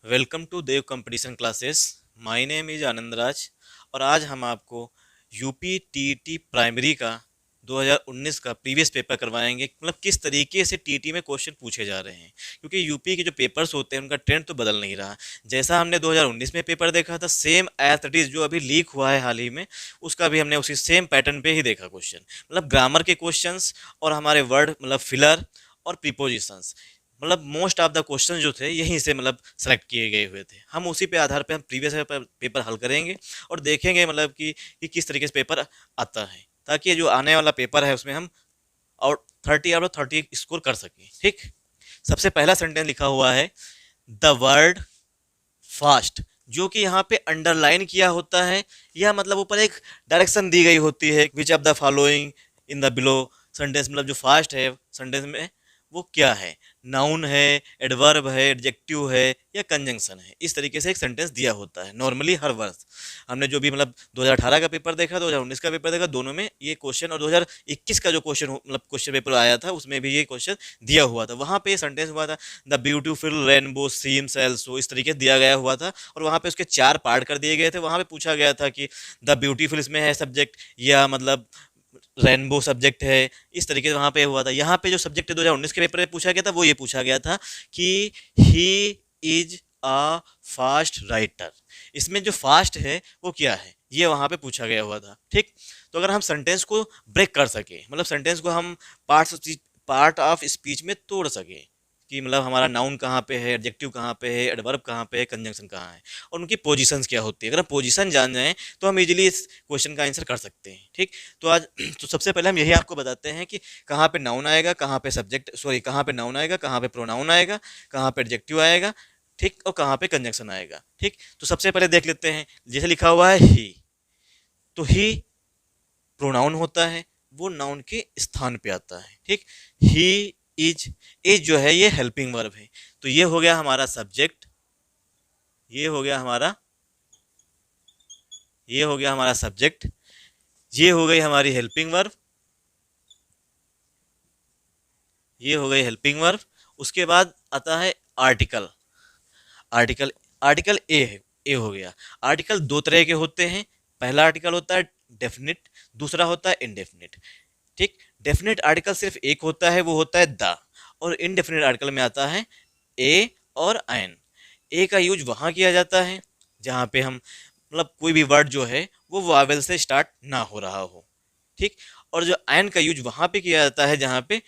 Welcome to Dev competition classes. My name is Anand Raj और आज हम आपको यूपी टीईटी प्राइमरी का 2019 का प्रीवियस पेपर करवाएंगे। मतलब किस तरीके से टीईटी में क्वेश्चन पूछे जा रहे हैं, क्योंकि यूपी के जो पेपर्स होते हैं उनका ट्रेंड तो बदल नहीं रहा। जैसा हमने 2019 में पेपर देखा था, सेम एज इट इज जो अभी लीक हुआ है हाल ही में, उसका भी हमने उसी सेम पैटर्न पे ही देखा क्वेश्चन। मतलब ग्रामर के क्वेश्चंस और हमारे वर्ड मतलब फिलर और प्रीपोजिशंस, मतलब मोस्ट ऑफ द क्वेश्चन जो थे यहीं से मतलब सेलेक्ट किए गए हुए थे। हम उसी पे आधार पे हम प्रीवियस पेपर हल करेंगे और देखेंगे मतलब कि किस तरीके से पेपर आता है, ताकि ये जो आने वाला पेपर है उसमें हम आउट 30 स्कोर कर सकें। ठीक, सबसे पहला सेंटेंस लिखा हुआ है द वर्ड फास्ट, जो कि यहाँ पे अंडरलाइन किया होता है, या मतलब ऊपर एक डायरेक्शन दी गई होती है, which of the following in the below sentence. मतलब जो फास्ट है सेंटेंस में वो क्या है, नाउन है, एडवर्ब है, एडजेक्टिव है या कंजंक्शन है। इस तरीके से एक सेंटेंस दिया होता है नॉर्मली हर वर्ष। हमने जो भी मतलब 2018 का पेपर देखा, 2019 का पेपर देखा, दोनों में ये क्वेश्चन, और 2021 का जो क्वेश्चन मतलब क्वेश्चन पेपर आया था उसमें भी ये क्वेश्चन दिया हुआ था। वहाँ पे सेंटेंस हुआ था the beautiful rainbow seems also, इस तरीके से दिया गया हुआ था। और वहाँ पे उसके 4 पार्ट कर दिए गए थे। वहाँ पे पूछा गया था कि द ब्यूटीफुल इसमें है सब्जेक्ट या मतलब रेनबो सब्जेक्ट है। इस तरीके से वहाँ पे हुआ था। यहाँ पे जो सब्जेक्ट 2019 के पेपर में पूछा गया था वो ये पूछा गया था कि he is a fast writer. इसमें जो फास्ट है वो क्या है, ये वहाँ पे पूछा गया हुआ था। ठीक, तो अगर हम सेंटेंस को ब्रेक कर सके, मतलब सेंटेंस को हम पार्ट ऑफ स्पीच में तोड़ सके कि मतलब हमारा नाउन कहाँ पे है, एडजेक्टिव कहाँ पे है, एडवर्ब कहाँ पे है, कंजंक्शन कहाँ है और उनकी पोजीशंस क्या होती है। अगर हम पोजीशन जान जाएं तो हम इजीली इस क्वेश्चन का आंसर कर सकते हैं। ठीक, तो आज तो सबसे पहले हम यही आपको बताते हैं कि कहाँ पे नाउन आएगा, कहाँ पे सब्जेक्ट सॉरी कहाँ पे नाउन आएगा, कहाँ पे प्रोनाउन आएगा, कहाँ पे एडजेक्टिव आएगा, ठीक, और कहाँ पे कंजंक्शन आएगा। ठीक, तो सबसे पहले देख लेते हैं। जैसे लिखा हुआ है ही, तो ही प्रोनाउन होता है, वो नाउन के स्थान पे आता है। ठीक, ही इज, इज जो है ये हेल्पिंग वर्ब है, तो ये हो गया हमारा सब्जेक्ट, ये हो गया हमारा ये हो गया हमारा सब्जेक्ट, ये हो गई हमारी हेल्पिंग वर्ब, ये हो गई हेल्पिंग वर्ब। उसके बाद आता है आर्टिकल। आर्टिकल आर्टिकल ए है, ए हो गया। आर्टिकल दो तरह के होते हैं। पहला आर्टिकल होता है डेफिनिट, दूसरा होता है इनडेफिनिट। ठीक, डेफिनेट आर्टिकल सिर्फ एक होता है, वो होता है द। और इनडेफिनेट आर्टिकल में आता है ए और एन। ए का यूज वहाँ किया जाता है जहाँ पे हम मतलब कोई भी वर्ड जो है वो वावेल से स्टार्ट ना हो रहा हो। ठीक, और जो एन का यूज वहाँ पे किया जाता है जहाँ पे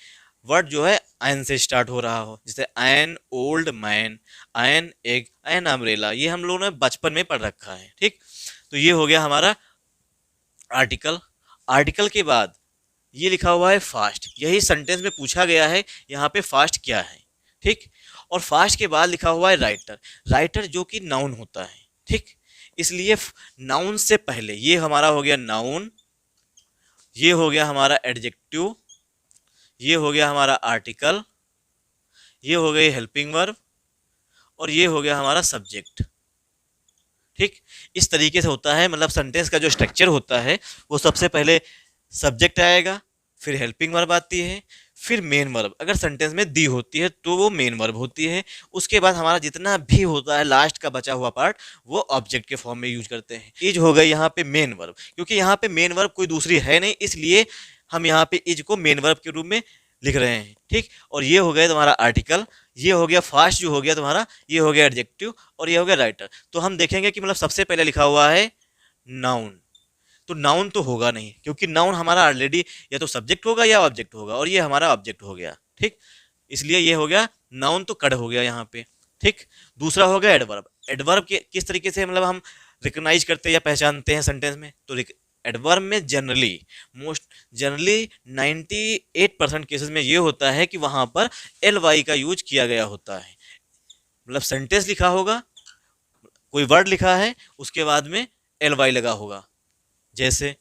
वर्ड जो है एन से स्टार्ट हो रहा हो, जैसे an old man, an egg, an umbrella. ये हम लोगों ने बचपन में पढ़ रखा है। ठीक, तो ये हो गया हमारा आर्टिकल। आर्टिकल के बाद ये लिखा हुआ है फास्ट, यही सेंटेंस में पूछा गया है यहाँ पे फास्ट क्या है। ठीक, और फास्ट के बाद लिखा हुआ है राइटर। राइटर जो कि नाउन होता है। ठीक, इसलिए नाउन से पहले ये हमारा हो गया नाउन, ये हो गया हमारा एडजेक्टिव, ये हो गया हमारा आर्टिकल, ये हो गई हेल्पिंग वर्ब और ये हो गया हमारा सब्जेक्ट। ठीक, इस तरीके से होता है। मतलब सेंटेंस का जो स्ट्रक्चर होता है वो सबसे पहले सब्जेक्ट आएगा, फिर हेल्पिंग वर्ब आती है, फिर मेन वर्ब अगर सेंटेंस में दी होती है तो वो मेन वर्ब होती है। उसके बाद हमारा जितना भी होता है लास्ट का बचा हुआ पार्ट वो ऑब्जेक्ट के फॉर्म में यूज करते हैं। इज हो गई यहाँ पे मेन वर्ब, क्योंकि यहाँ पे मेन वर्ब कोई दूसरी है नहीं, इसलिए हम यहाँ पे इज को मेन वर्ब के रूप में लिख रहे हैं। ठीक, और ये हो गया तुम्हारा आर्टिकल, ये हो गया फास्ट जो हो गया तुम्हारा, ये हो गया एडजेक्टिव और ये हो गया राइटर। तो हम देखेंगे कि मतलब सबसे पहले लिखा हुआ है नाउन, तो नाउन तो होगा नहीं, क्योंकि नाउन हमारा ऑलरेडी या तो सब्जेक्ट होगा या ऑब्जेक्ट होगा, और ये हमारा ऑब्जेक्ट हो गया। ठीक, इसलिए ये हो गया नाउन, तो कड़ हो गया यहाँ पे। ठीक, दूसरा हो गया एडवर्ब। एडवर्ब के किस तरीके से मतलब हम रिकग्नाइज करते हैं या पहचानते हैं सेंटेंस में, तो एडवर्ब में जनरली मोस्ट जनरली 98% केसेस में ये होता है कि वहाँ पर एल वाई का यूज किया गया होता है। मतलब सेंटेंस लिखा होगा, कोई वर्ड लिखा है, उसके बाद में एल वाई लगा होगा। जैसे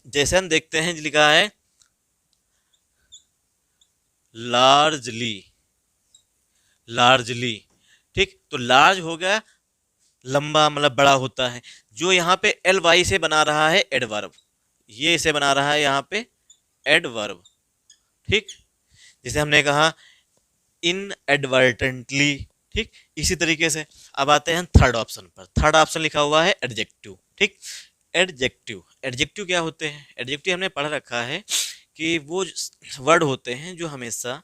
जैसे हम देखते हैं लिखा है लार्जली, लार्जली। ठीक, तो लार्ज हो गया लंबा, मतलब बड़ा होता है। जो यहाँ पे एल वाई से बना रहा है एडवर्ब, ये इसे बना रहा है यहाँ पे एडवर्ब। ठीक, जैसे हमने कहा इन एडवर्टेंटली, ठीक, इसी तरीके से अब आते हैं थर्ड ऑप्शन पर। थर्ड ऑप्शन लिखा हुआ है एडजेक्टिव। ठीक, एडजेक्टिव, एडजेक्टिव क्या होते हैं? एडजेक्टिव हमने पढ़ रखा है कि वो वर्ड होते हैं जो हमेशा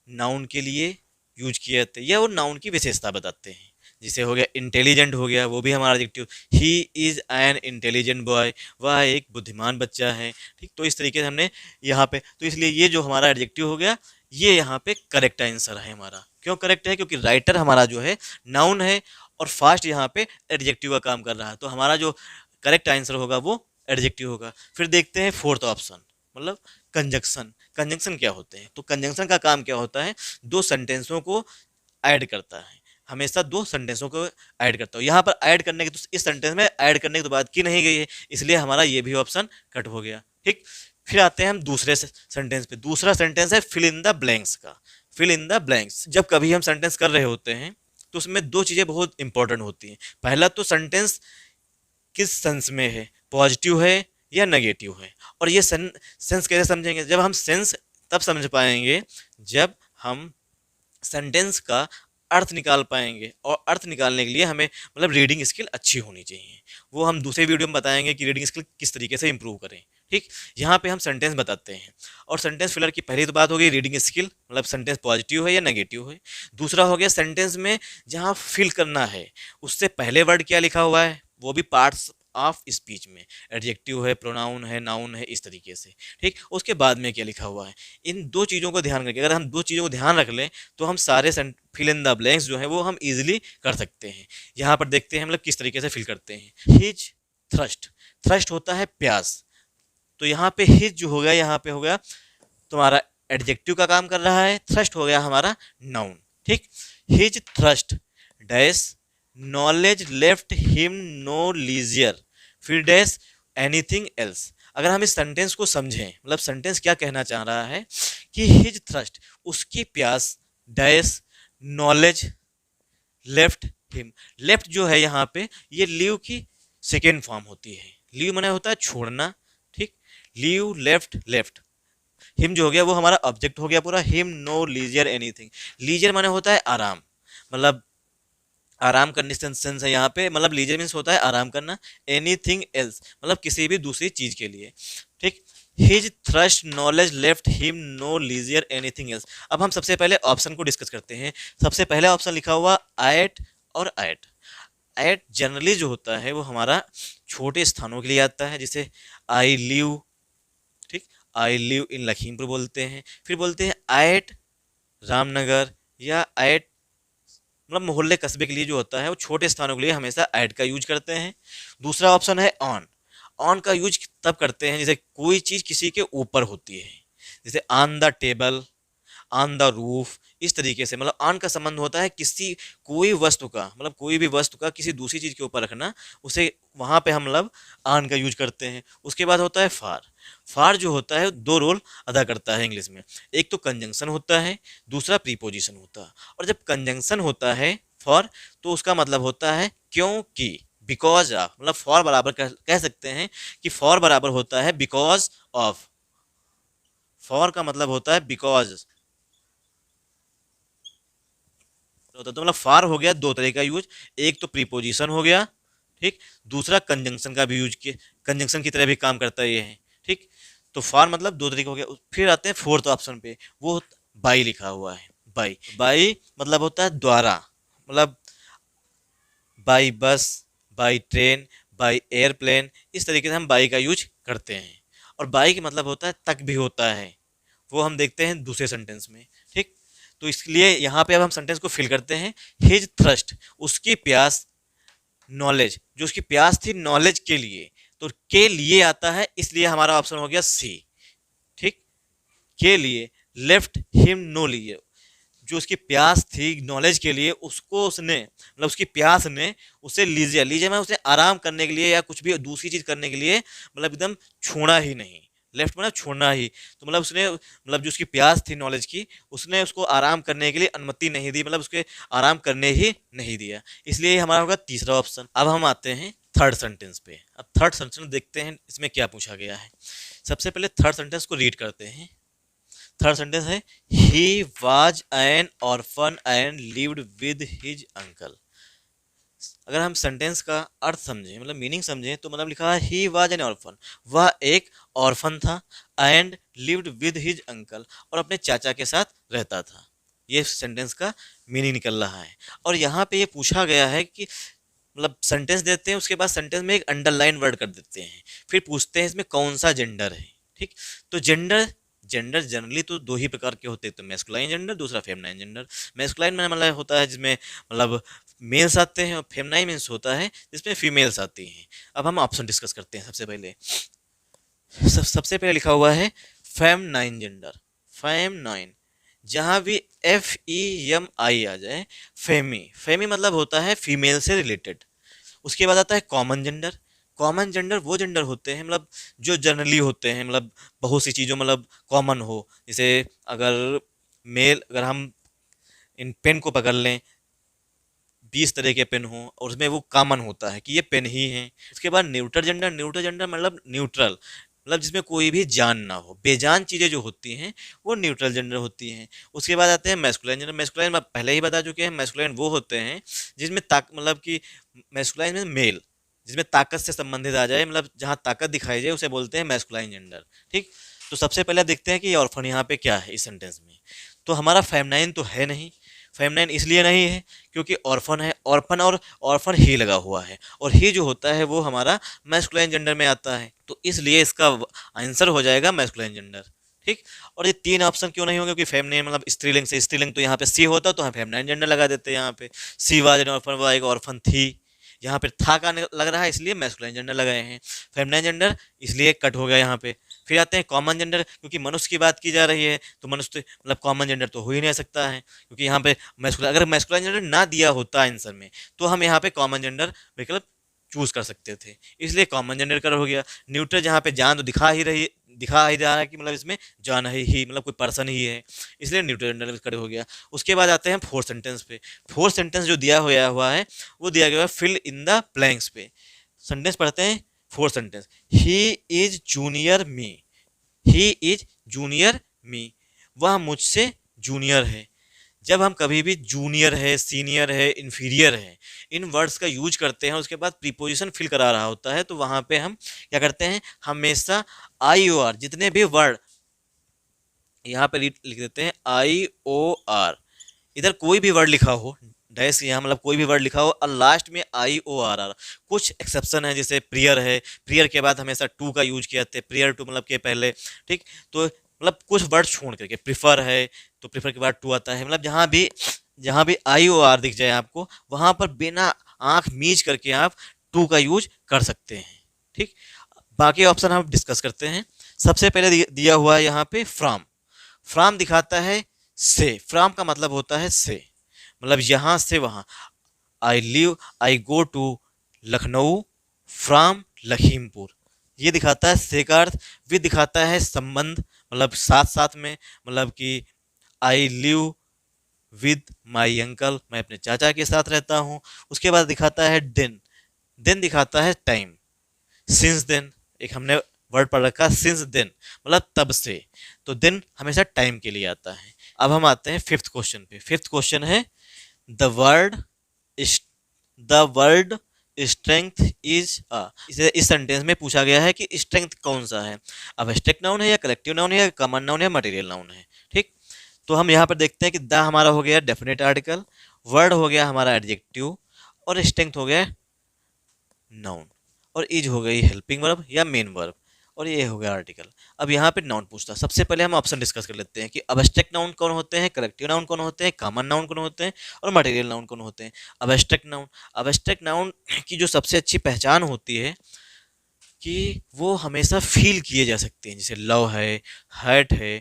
नाउन के लिए यूज किए जाते हैं या वो नाउन की विशेषता बताते हैं। जैसे हो गया इंटेलिजेंट, हो गया वो भी हमारा adjective, he is an intelligent boy, वह एक बुद्धिमान बच्चा है। ठीक, तो इस तरीके से हमने यहाँ पे, तो इसलिए ये जो हमारा एडजेक्टिव हो गया, ये यहाँ पे करेक्ट आंसर है हमारा। क्यों करेक्ट है? क्योंकि राइटर हमारा जो है नाउन है और फास्ट यहाँ पे एडजेक्टिव का काम कर रहा है, तो हमारा जो करेक्ट आंसर होगा वो एडजेक्टिव होगा। फिर देखते हैं फोर्थ ऑप्शन, मतलब कंजक्शन। कंजंक्शन क्या होते हैं? तो कंजंक्शन का काम क्या होता है? दो सेंटेंसों को ऐड करता है, हमेशा दो सेंटेंसों को ऐड करता हूँ। यहाँ पर ऐड करने के, तो इस सेंटेंस में ऐड करने की तो बात की नहीं गई है, इसलिए हमारा ये भी ऑप्शन कट हो गया। ठीक, फिर आते हैं हम दूसरे सेंटेंस पे। दूसरा सेंटेंस है फिल इन द ब्लैंक्स का। फिल इन द ब्लैंक्स, जब कभी हम सेंटेंस कर रहे होते हैं तो उसमें दो चीज़ें बहुत इंपॉर्टेंट होती हैं। पहला तो सेंटेंस किस सेंस में है, पॉजिटिव है या नेगेटिव है। और ये सेंस कैसे समझेंगे? जब हम सेंस तब समझ पाएंगे जब हम सेंटेंस का अर्थ निकाल पाएंगे, और अर्थ निकालने के लिए हमें मतलब रीडिंग स्किल अच्छी होनी चाहिए। वो हम दूसरे वीडियो में बताएंगे कि रीडिंग स्किल किस तरीके से इंप्रूव करें। ठीक, यहाँ पे हम सेंटेंस बताते हैं, और सेंटेंस फिलर की पहली तो बात हो गई रीडिंग स्किल, मतलब सेंटेंस पॉजिटिव है या नेगेटिव है। दूसरा हो गया सेंटेंस में जहाँ फिल करना है उससे पहले वर्ड क्या लिखा हुआ है, वो भी पार्ट्स ऑफ स्पीच में, एडजेक्टिव है, प्रोनाउन है, नाउन है, इस तरीके से। ठीक, उसके बाद में क्या लिखा हुआ है, इन दो चीज़ों को ध्यान रखें। अगर हम दो चीज़ों को ध्यान रख लें तो हम सारे फिल इन द ब्लैंक्स जो है वो हम इजीली कर सकते हैं। यहाँ पर देखते हैं हम लोग किस तरीके से फिल करते हैं। हिज थ्रस्ट, थ्रस्ट होता है प्यास, तो यहाँ पे हिज जो हो गया, यहाँ पे हो गया तुम्हारा एडजेक्टिव का काम कर रहा है, थ्रस्ट हो गया हमारा नाउन। ठीक, his thirst dash knowledge left him no leisure, फिर डैश एनीथिंग एल्स। अगर हम इस सेंटेंस को समझें, मतलब सेंटेंस क्या कहना चाह रहा है कि हिज थ्रस्ट, उसकी प्यास, dash knowledge left him. Left जो है यहाँ पे ये लीव की सेकेंड फॉर्म होती है। लीव माने होता है छोड़ना। ठीक, लीव लेफ्ट, लेफ्ट हिम जो हो गया वो हमारा ऑब्जेक्ट हो गया पूरा। हिम नो लीजियर एनीथिंग, लीजियर माने होता है आराम, मतलब आराम करने सेंस है यहाँ पे, मतलब लीजर मीन्स होता है आराम करना। एनीथिंग एल्स मतलब किसी भी दूसरी चीज के लिए। ठीक, his thirst knowledge left him no leisure anything else. अब हम सबसे पहले ऑप्शन को डिस्कस करते हैं। सबसे पहले ऑप्शन लिखा हुआ एट और एट। एट जनरली जो होता है वो हमारा छोटे स्थानों के लिए आता है, जैसे आई लिव। ठीक, आई लिव इन लखीमपुर बोलते हैं। फिर बोलते हैं एट रामनगर, या एट मतलब मोहल्ले कस्बे के लिए जो होता है वो छोटे स्थानों के लिए हमेशा ऐड का यूज करते हैं। दूसरा ऑप्शन है ऑन। ऑन का यूज तब करते हैं जैसे कोई चीज़ किसी के ऊपर होती है, जैसे on the table, on the roof, इस तरीके से। मतलब ऑन का संबंध होता है किसी कोई वस्तु का, मतलब कोई भी वस्तु का किसी दूसरी चीज़ के ऊपर रखना, उसे वहाँ पे हम मतलब ऑन का यूज करते हैं। उसके बाद होता है फार। फार जो होता है दो रोल अदा करता है इंग्लिश में, एक तो कंजंक्शन होता है, दूसरा प्रीपोजिशन होता है। और जब कंजंक्शन होता है फॉर, तो उसका मतलब होता है क्योंकि, बिकॉज ऑफ, मतलब फॉर बराबर कह सकते हैं कि फॉर बराबर होता है बिकॉज ऑफ। फॉर का मतलब होता है बिकॉज होता है। तो मतलब फार हो गया दो तरह का यूज, एक तो प्रीपोजिशन हो गया, ठीक, दूसरा कंजंक्शन का भी यूज किया, कंजंक्शन की तरह भी काम करता है ये है। ठीक, तो फार मतलब दो तरीके हो गया। फिर आते हैं फोर्थ ऑप्शन पे, वो बाई लिखा हुआ है। बाई, बाई मतलब होता है द्वारा, मतलब by bus, by train, by airplane, इस तरीके से हम बाई का यूज करते हैं। और बाई का मतलब होता है तक भी होता है, वो हम देखते हैं दूसरे सेंटेंस में। ठीक, तो इसलिए यहाँ पे अब हम सेंटेंस को फिल करते हैं। हिज थ्रस्ट, उसकी प्यास, नॉलेज, जो उसकी प्यास थी नॉलेज के लिए, तो के लिए आता है, इसलिए हमारा ऑप्शन हो गया सी। ठीक, के लिए, लेफ्ट हिम नो लिए, जो उसकी प्यास थी नॉलेज के लिए, उसको उसने, मतलब उसकी प्यास ने उसे लीजिए, लीजिए मैं उसे आराम करने के लिए या कुछ भी दूसरी चीज करने के लिए मतलब एकदम छोड़ा ही नहीं। लेफ्ट मतलब छोड़ना ही, तो मतलब उसने, मतलब जो उसकी प्यास थी नॉलेज की, उसने उसको आराम करने के लिए अनुमति नहीं दी, मतलब उसके आराम करने ही नहीं दिया। इसलिए हमारा होगा तीसरा ऑप्शन। अब हम आते हैं थर्ड सेंटेंस पे। अब थर्ड सेंटेंस देखते हैं इसमें क्या पूछा गया है। सबसे पहले थर्ड सेंटेंस को रीड करते हैं। थर्ड सेंटेंस है he was an orphan and lived with his uncle. अगर हम सेंटेंस का अर्थ समझें, मतलब मीनिंग समझें, तो मतलब लिखा है ही वाज एन ऑर्फन, वह एक ऑर्फन था, and lived with his uncle, और अपने चाचा के साथ रहता था। ये सेंटेंस का मीनिंग निकल रहा है। और यहाँ पे ये पूछा गया है कि मतलब सेंटेंस देते हैं, उसके बाद सेंटेंस में एक अंडरलाइन वर्ड कर देते हैं, फिर पूछते हैं इसमें कौन सा जेंडर है। ठीक, तो जेंडर जेंडर जनरली तो दो ही प्रकार के होते हैं, तो मैस्कुलाइन जेंडर, दूसरा फेमनाइन जेंडर। मैस्कुलाइन में मतलब होता है जिसमें मतलब मेल्स आते हैं, और फेमनाइन मीन्स होता है जिसमें फीमेल्स आती हैं। अब हम ऑप्शन डिस्कस करते हैं। सबसे पहले सबसे पहले लिखा हुआ है फेमनाइन जेंडर। फेमनाइन, जहाँ भी FEMI आ जाए, फेमी, फेमी मतलब होता है फीमेल से रिलेटेड। उसके बाद आता है कॉमन जेंडर। कॉमन जेंडर वो जेंडर होते हैं मतलब जो जनरली होते हैं, मतलब बहुत सी चीज़ों मतलब कॉमन हो। जैसे अगर मेल, अगर हम इन पेन को पकड़ लें, 20 तरह के पेन हो और उसमें वो कॉमन होता है कि ये पेन ही है। उसके बाद न्यूट्रल जेंडर। न्यूट्रल जेंडर मतलब न्यूट्रल, मतलब जिसमें कोई भी जान ना हो, बेजान चीज़ें जो होती हैं वो न्यूट्रल जेंडर होती हैं। उसके बाद आते हैं मैस्कुलाइन जेंडर। मैस्कुलाइन में पहले ही बता चुके हैं, मैस्कुलाइन वो होते हैं जिसमें मतलब कि मैस्कुलाइन में मेल, जिसमें ताकत से संबंधित आ जाए, मतलब जहाँ ताकत दिखाई जाए उसे बोलते हैं मैस्कुलाइन जेंडर। ठीक, तो सबसे पहले देखते हैं कि ऑर्फन यहाँ पे क्या है इस सेंटेंस में। तो हमारा फेमनाइन तो है नहीं। फेमनाइन इसलिए नहीं है क्योंकि ऑर्फन है, ऑर्फन और ऑर्फन ही लगा हुआ है, और ही जो होता है वो हमारा मैस्कुलाइन जेंडर में आता है, तो इसलिए इसका आंसर हो जाएगा मैस्कुलाइन जेंडर। ठीक, और ये तीन ऑप्शन क्यों नहीं होंगे, क्योंकि फेमनाइन मतलब स्त्रीलिंग से, स्त्रीलिंग तो यहाँ पे सी होता तो हम फेमनाइन जेंडर लगा देते हैं। यहाँ पे सी वाज एन ऑर्फन, वो एक ऑर्फन थी, यहाँ पे था का लग रहा है इसलिए मैस्कुलाइन जेंडर लगाए हैं। फेमनाइन जेंडर इसलिए कट हो गया यहाँ पे। फिर आते हैं कॉमन जेंडर, क्योंकि मनुष्य की बात की जा रही है तो मनुष्य मतलब कॉमन जेंडर तो हो ही नहीं सकता है, क्योंकि यहाँ पे मैस्कुलाइन, अगर मैस्कुलाइन जेंडर ना दिया होता आंसर में तो हम यहाँ पे कॉमन जेंडर विकल्प चूज कर सकते थे, इसलिए कॉमन जेंडर कर हो गया। न्यूट्रल, जहाँ पे जान तो दिखा ही रहा है कि मतलब इसमें जान है ही, मतलब कोई पर्सन ही है, इसलिए न्यूट्रल जेंडर कर हो गया। उसके बाद आते हैं फोर्थ सेंटेंस पे। फोर्थ सेंटेंस जो दिया हुआ है वो दिया गया है फिल इन द ब्लैंक्स पे। सेंटेंस पढ़ते हैं। Fourth sentence, he is junior me. He is junior me, वह मुझसे जूनियर है। जब हम कभी भी जूनियर है, सीनियर है, इन्फीरियर है, इन वर्ड्स का यूज करते हैं, उसके बाद प्रीपोजिशन फिल करा रहा होता है, तो वहां पे हम क्या करते हैं, हमेशा IOR, जितने भी वर्ड यहाँ पे लिख देते हैं IOR। इधर कोई भी वर्ड लिखा हो, डैश यहाँ मतलब कोई भी वर्ड लिखा हो और लास्ट में IORR। कुछ एक्सेप्शन है, जैसे प्रियर है, प्रियर के बाद हमेशा टू का यूज किया जाता है, प्रियर टू मतलब के पहले। ठीक, तो मतलब कुछ वर्ड छोड़ करके, प्रिफर है तो प्रिफर के बाद टू आता है, मतलब जहाँ भी IOR दिख जाए आपको, वहाँ पर बिना आंख मीच करके आप टू का यूज कर सकते हैं। ठीक, बाकी ऑप्शन हम डिस्कस करते हैं। सबसे पहले दिया हुआ है यहाँ पे फ्रॉम। फ्रॉम दिखाता है से, फ्रॉम का मतलब होता है से, मतलब यहाँ से वहाँ। I go to Lucknow from Lakhimpur, ये दिखाता है से का अर्थ। विद दिखाता है संबंध, मतलब साथ साथ में, मतलब कि I live with my uncle, मैं अपने चाचा के साथ रहता हूँ। उसके बाद दिखाता है दिन। दिन दिखाता है टाइम। सिंस देन, एक हमने वर्ड पढ़ रखा, सिंस देन मतलब तब से, तो दिन हमेशा टाइम के लिए आता है। अब हम आते हैं फिफ्थ क्वेश्चन पे। फिफ्थ क्वेश्चन है the word strength is a. इसे इस सेंटेंस में पूछा गया है कि स्ट्रेंथ कौन सा है, अब एब्स्ट्रैक्ट नाउन है या कलेक्टिव नाउन है या कॉमन नाउन है, मटेरियल नाउन है। ठीक, तो हम यहाँ पर देखते हैं कि द हमारा हो गया डेफिनेट आर्टिकल, वर्ड हो गया हमारा एडजेक्टिव, और स्ट्रेंथ हो गया नाउन, और इज हो गई हेल्पिंग वर्ब या मेन वर्ब, और ये हो गया आर्टिकल। अब यहाँ पे नाउन पूछता है। सबसे पहले हम ऑप्शन डिस्कस कर लेते हैं कि अब्स्ट्रैक्ट नाउन कौन होते हैं, कलेक्टिव नाउन कौन होते हैं, कॉमन नाउन कौन होते हैं, और मटेरियल नाउन कौन होते हैं। अब्स्ट्रैक्ट नाउन, अब्स्ट्रैक्ट नाउन की जो सबसे अच्छी पहचान होती है कि वो हमेशा फील किए जा सकते हैं, जैसे लव है, हर्ट है।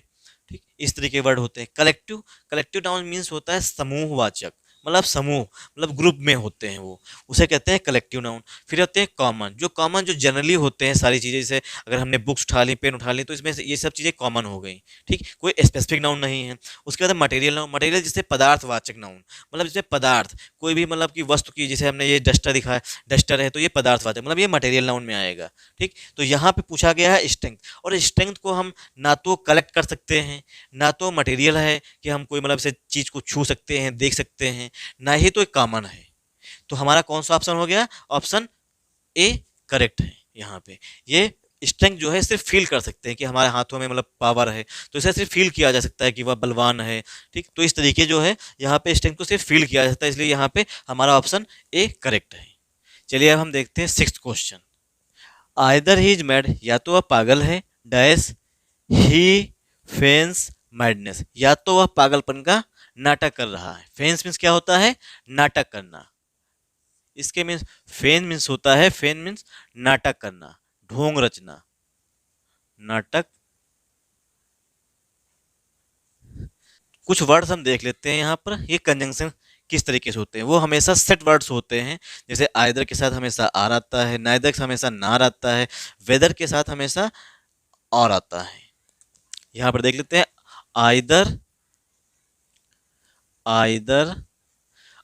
ठीक, इस तरह के वर्ड होते हैं। कलेक्टिव, कलेक्टिव नाउन मीन्स होता है समूहवाचक, मतलब समूह, मतलब ग्रुप में होते हैं वो, उसे कहते हैं कलेक्टिव नाउन। फिर होते हैं कॉमन, जो जनरली होते हैं सारी चीज़ें, जैसे अगर हमने बुक्स उठा ली, पेन उठा ली, तो इसमें से ये सब चीज़ें कॉमन हो गई, ठीक, कोई स्पेसिफिक नाउन नहीं है। उसके बाद मटेरियल नाउन, मटेरियल जिससे पदार्थवाचक नाउन, मतलब जिसमें पदार्थ, कोई भी मतलब कि वस्तु की, जैसे हमने ये डस्टर दिखाया, डस्टर है तो ये पदार्थवाचक, मतलब ये मटेरियल नाउन में आएगा, ठीक। तो यहाँ पे पूछा गया है स्ट्रेंथ, और स्ट्रेंथ को हम ना तो कलेक्ट कर सकते हैं, ना तो मटेरियल है कि हम कोई मतलब से चीज़ को छू सकते हैं, देख सकते हैं, ना ही तो एक कॉमन है। तो हमारा कौन सा ऑप्शन हो गया? ऑप्शन ए करेक्ट है यहाँ पे। ये स्ट्रेंथ जो है सिर्फ फील कर सकते हैं कि हमारे हाथों में मतलब पावर है, तो इसे सिर्फ फील किया जा सकता है कि वह बलवान है, ठीक। तो इस तरीके जो है यहाँ पे स्ट्रेंथ को सिर्फ फील किया जा सकता है, इसलिए यहाँ पे हमारा ऑप्शन ए करेक्ट है। चलिए अब हम देखते हैं sixth question. Either he is mad, या तो वह पागल है, डैश ही फेंस मैडनेस, या तो वह पागलपन का नाटक कर रहा है। फेंस मीन्स क्या होता है? नाटक करना। इसके मीन्स फेन मीन्स होता है, फेन मीन्स नाटक करना, ढोंग रचना, नाटक। कुछ वर्ड्स हम देख लेते हैं यहाँ पर, ये कंजंक्शन किस तरीके से होते हैं। वो हमेशा सेट वर्ड्स होते हैं, जैसे आइदर के साथ हमेशा आर आता है, नाइदर के साथ हमेशा नार आता है, वेदर के साथ हमेशा और आता है। यहाँ पर देख लेते हैं, आइदर, आइदर,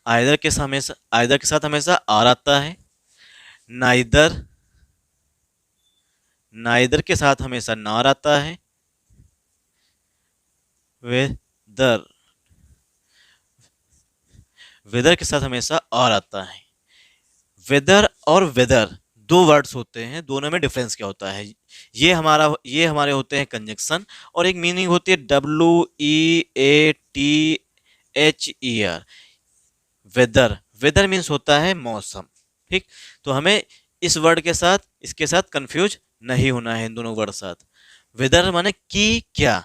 आइदर के साथ हमेशा आर आता है, नाइदर, नाइदर के साथ हमेशा नार आता है, वेदर, वेदर के साथ हमेशा और आता है। वेदर और वेदर दो वर्ड्स होते हैं, दोनों में डिफरेंस क्या होता है? ये हमारे होते हैं कंजंक्शन, और एक मीनिंग होती है WEATHER, वेदर। वेदर मीन्स होता है मौसम, ठीक। तो हमें इस वर्ड के साथ इसके साथ कंफ्यूज नहीं होना है, इन दोनों वर्ड साथ। वेदर माने कि क्या,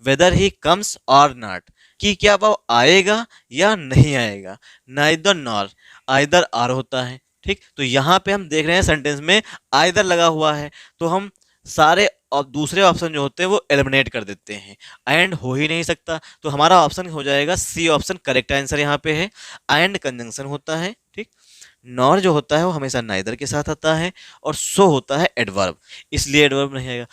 वेदर ही कम्स और नॉट, कि क्या वह आएगा या नहीं आएगा। नाइदर नॉर, आइदर आर होता है, ठीक। तो यहाँ पे हम देख रहे हैं सेंटेंस में आइदर लगा हुआ है, तो हम सारे और दूसरे ऑप्शन जो होते हैं वो एलिमिनेट कर देते हैं, एंड हो ही नहीं सकता। तो हमारा ऑप्शन हो जाएगा सी ऑप्शन, करेक्ट आंसर यहाँ पे है। एंड कंजंक्शन होता है, ठीक। नॉर जो होता है वो हमेशा नाइदर के साथ आता है, और सो होता है एडवर्ब, इसलिए एडवर्ब नहीं आएगा।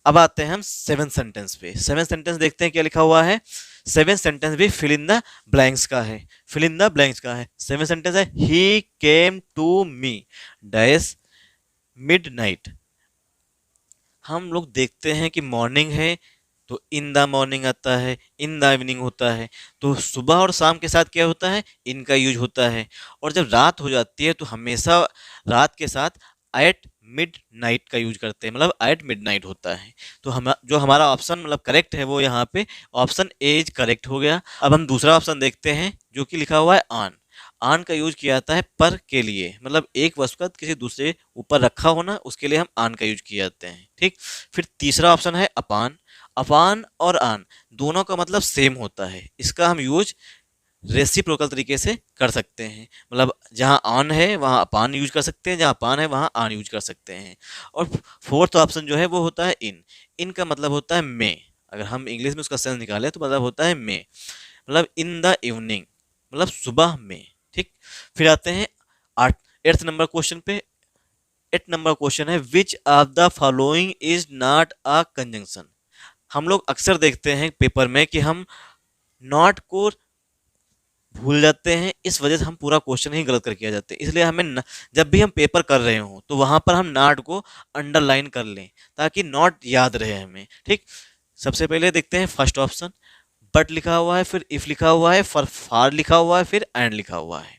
अब आते हैं हम सेवन सेंटेंस पे। सेवन सेंटेंस देखते हैं क्या लिखा हुआ है। सेवन सेंटेंस भी फिल इन द ब्लैंक्स का है, फिल इन द ब्लैंक्स का है। सेवन सेंटेंस है, he came to me dash midnight. हम लोग देखते हैं कि मॉर्निंग है तो इन द मॉर्निंग आता है, इन द इवनिंग होता है, तो सुबह और शाम के साथ क्या होता है? इन का यूज होता है। और जब रात हो जाती है तो हमेशा रात के साथ एट मिड नाइट का यूज करते हैं, मतलब एट मिड नाइट होता है। तो हम जो हमारा ऑप्शन मतलब करेक्ट है वो यहाँ पे ऑप्शन ए इज करेक्ट हो गया। अब हम दूसरा ऑप्शन देखते हैं जो कि लिखा हुआ है ऑन। आन का यूज किया जाता है पर के लिए, मतलब एक वस्तु का किसी दूसरे ऊपर रखा होना, उसके लिए हम आन का यूज किए जाते हैं, ठीक। फिर तीसरा ऑप्शन है अपान। अपान और आन दोनों का मतलब सेम होता है, इसका हम यूज रेसिप्रोकल तरीके से कर सकते हैं, मतलब जहाँ ऑन है वहाँ अपान यूज कर सकते हैं, जहाँ अपान है वहाँ आन यूज कर सकते हैं। और फोर्थ ऑप्शन जो है वो होता है इन। इन का मतलब होता है मे, अगर हम इंग्लिश में उसका सेंस निकालें तो मतलब होता है मे, मतलब इन द इवनिंग, मतलब सुबह में, ठीक। फिर आते हैं एट्थ नंबर क्वेश्चन पे। एट नंबर क्वेश्चन है, which of the following is not a conjunction. हम लोग अक्सर देखते हैं पेपर में कि हम नॉट को भूल जाते हैं, इस वजह से हम पूरा क्वेश्चन ही गलत करके आ जाते हैं। इसलिए हमें जब भी हम पेपर कर रहे हो तो वहां पर हम नॉट को अंडरलाइन कर लें ताकि नॉट याद रहे हमें, ठीक। सबसे पहले देखते हैं फर्स्ट ऑप्शन, बट लिखा हुआ है, फिर इफ लिखा हुआ है, फॉर फार लिखा हुआ है, फिर एंड लिखा हुआ है।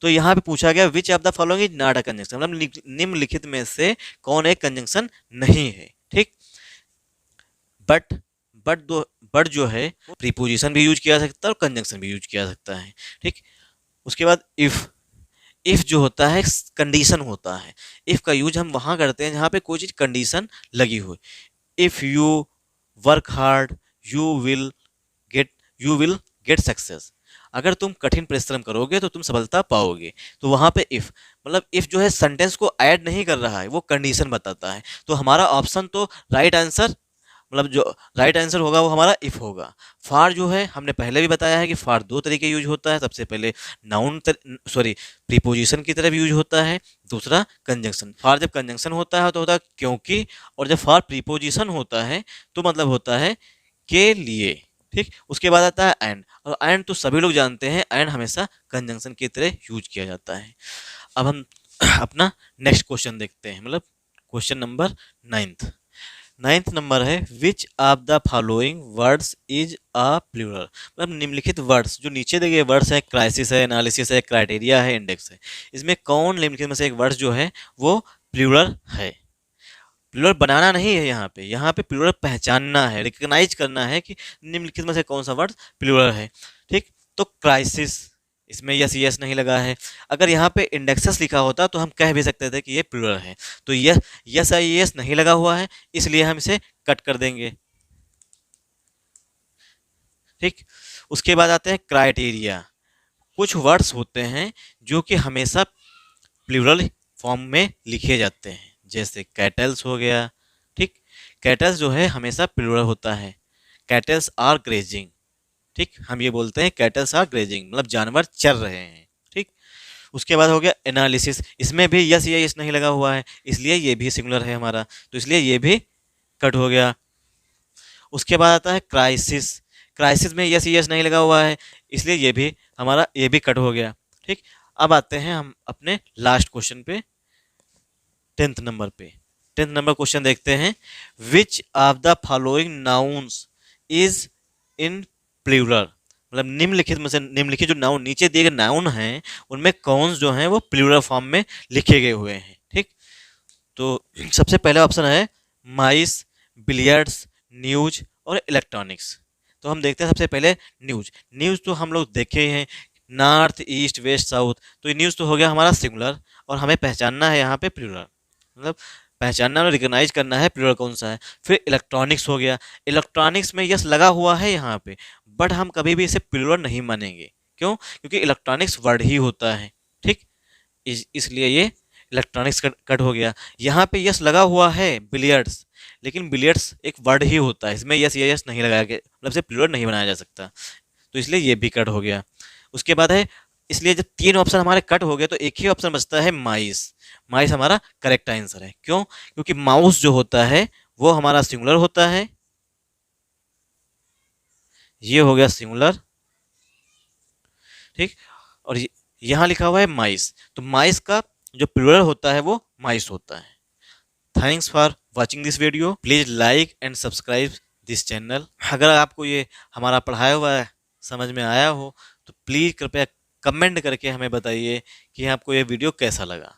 तो यहाँ पे पूछा गया विच of the following is not a conjunction, मतलब निम्नलिखित में से कौन एक कंजंक्शन नहीं है, ठीक। बट बट जो है प्रीपोजिशन भी यूज किया जा सकता है और कंजंक्शन भी यूज किया जा सकता है, ठीक। उसके बाद इफ जो होता है कंडीशन होता है। इफ का यूज हम वहां करते हैं जहाँ पे कोई चीज कंडीशन लगी हो। If you work hard you will get you will get success, अगर तुम कठिन परिश्रम करोगे तो तुम सफलता पाओगे। तो वहां पे इफ, मतलब इफ जो है सेंटेंस को ऐड नहीं कर रहा है, वो कंडीशन बताता है। तो हमारा ऑप्शन तो राइट आंसर मतलब जो राइट आंसर होगा वो हमारा इफ़ होगा। फार जो है हमने पहले भी बताया है कि फार दो तरीके यूज होता है। सबसे पहले नाउन सॉरी प्रीपोजिशन की तरफ यूज होता है, दूसरा कंजंक्शन। फार जब कंजंक्शन होता है तो होता है क्योंकि, और जब फार प्रीपोजिशन होता है तो मतलब होता है के लिए। ठीक, उसके बाद आता है एंड, और एंड तो सभी लोग जानते हैं, एंड हमेशा कंजंक्शन की तरह यूज किया जाता है। अब हम अपना नेक्स्ट क्वेश्चन देखते हैं, मतलब क्वेश्चन नंबर नाइन्थ नंबर है, which of the following words is a plural. मतलब निम्नलिखित वर्ड्स, जो नीचे दिए गए वर्ड्स है, क्राइसिस है, एनालिसिस है, क्राइटेरिया है, इंडेक्स है, इसमें कौन निम्नलिखित में से एक वर्ड्स जो है वो प्लूरल है। प्लूरल बनाना नहीं है, यहाँ पे प्लूरल पहचानना है, रिकग्नाइज करना है कि निम्नलिखित में से कौन सा वर्ड प्लूरल है। ठीक, तो क्राइसिस, इसमें यस यस नहीं लगा है। अगर यहाँ पे इंडेक्सेस लिखा होता तो हम कह भी सकते थे कि ये प्लूरल है। तो यस यस यस नहीं लगा हुआ है, इसलिए हम इसे कट कर देंगे। ठीक, उसके बाद आते हैं क्राइटेरिया। कुछ वर्ड्स होते हैं जो कि हमेशा प्लूरल फॉर्म में लिखे जाते हैं, जैसे कैटल्स हो गया। ठीक, कैटल्स जो है हमेशा प्लूरल होता है, कैटल्स आर ग्रेजिंग। ठीक, हम ये बोलते हैं कैटल्स आर ग्रेजिंग, मतलब जानवर चर रहे हैं। ठीक, उसके बाद हो गया एनालिसिस, इसमें भी यस या यस नहीं लगा हुआ है, इसलिए ये भी सिंगुलर है हमारा, तो इसलिए ये भी कट हो गया। उसके बाद आता है क्राइसिस, क्राइसिस में यस यस नहीं लगा हुआ है, इसलिए ये भी हमारा ये भी कट हो गया। ठीक, अब आते हैं हम अपने लास्ट क्वेश्चन पे, 10th नंबर पे। 10th नंबर क्वेश्चन देखते हैं, which of the following nouns is in plural. मतलब निम्नलिखित जो नाउन, नीचे दिए गए नाउन हैं उनमें कौन जो हैं वो प्लूरल फॉर्म में लिखे गए हुए हैं। ठीक, तो सबसे पहला ऑप्शन है माइस, बिलियर्ड्स, न्यूज और इलेक्ट्रॉनिक्स। तो हम देखते हैं सबसे पहले न्यूज। न्यूज तो हम लोग देखे ही हैं, नॉर्थ ईस्ट वेस्ट साउथ, तो ये न्यूज़ तो हो गया हमारा सिंगुलर, और हमें पहचानना है यहाँ पे प्लूरल, मतलब पहचानना और रिकग्नाइज करना है प्लूरल कौन सा है। फिर इलेक्ट्रॉनिक्स हो गया, इलेक्ट्रॉनिक्स में यस लगा हुआ है यहाँ पे, बट हम कभी भी इसे प्लूरल नहीं मानेंगे। क्यों? क्योंकि इलेक्ट्रॉनिक्स वर्ड ही होता है। ठीक, इसलिए ये इलेक्ट्रॉनिक्स कट हो गया। यहाँ पे यस लगा हुआ है बिलियर्ड्स, लेकिन बिलियर्ड्स एक वर्ड ही होता है, इसमें यस या यस नहीं लगाया गया, मतलब इसे प्लूरल नहीं बनाया जा सकता, तो इसलिए ये भी कट हो गया। उसके बाद है, इसलिए जब तीन ऑप्शन हमारे कट हो गए तो एक ही ऑप्शन बचता है माइस। माइस हमारा करेक्ट आंसर है। क्यों? क्योंकि माउस जो होता है वो हमारा सिंगुलर होता है, ये हो गया सिंगुलर। ठीक, और यहाँ लिखा हुआ है माइस, तो माइस का जो प्लूरल होता है वो माइस होता है। Thanks for watching this video, please like and subscribe this channel. अगर आपको ये हमारा पढ़ाया हुआ समझ में आया हो तो प्लीज़ कृपया कमेंट करके हमें बताइए कि आपको ये वीडियो कैसा लगा।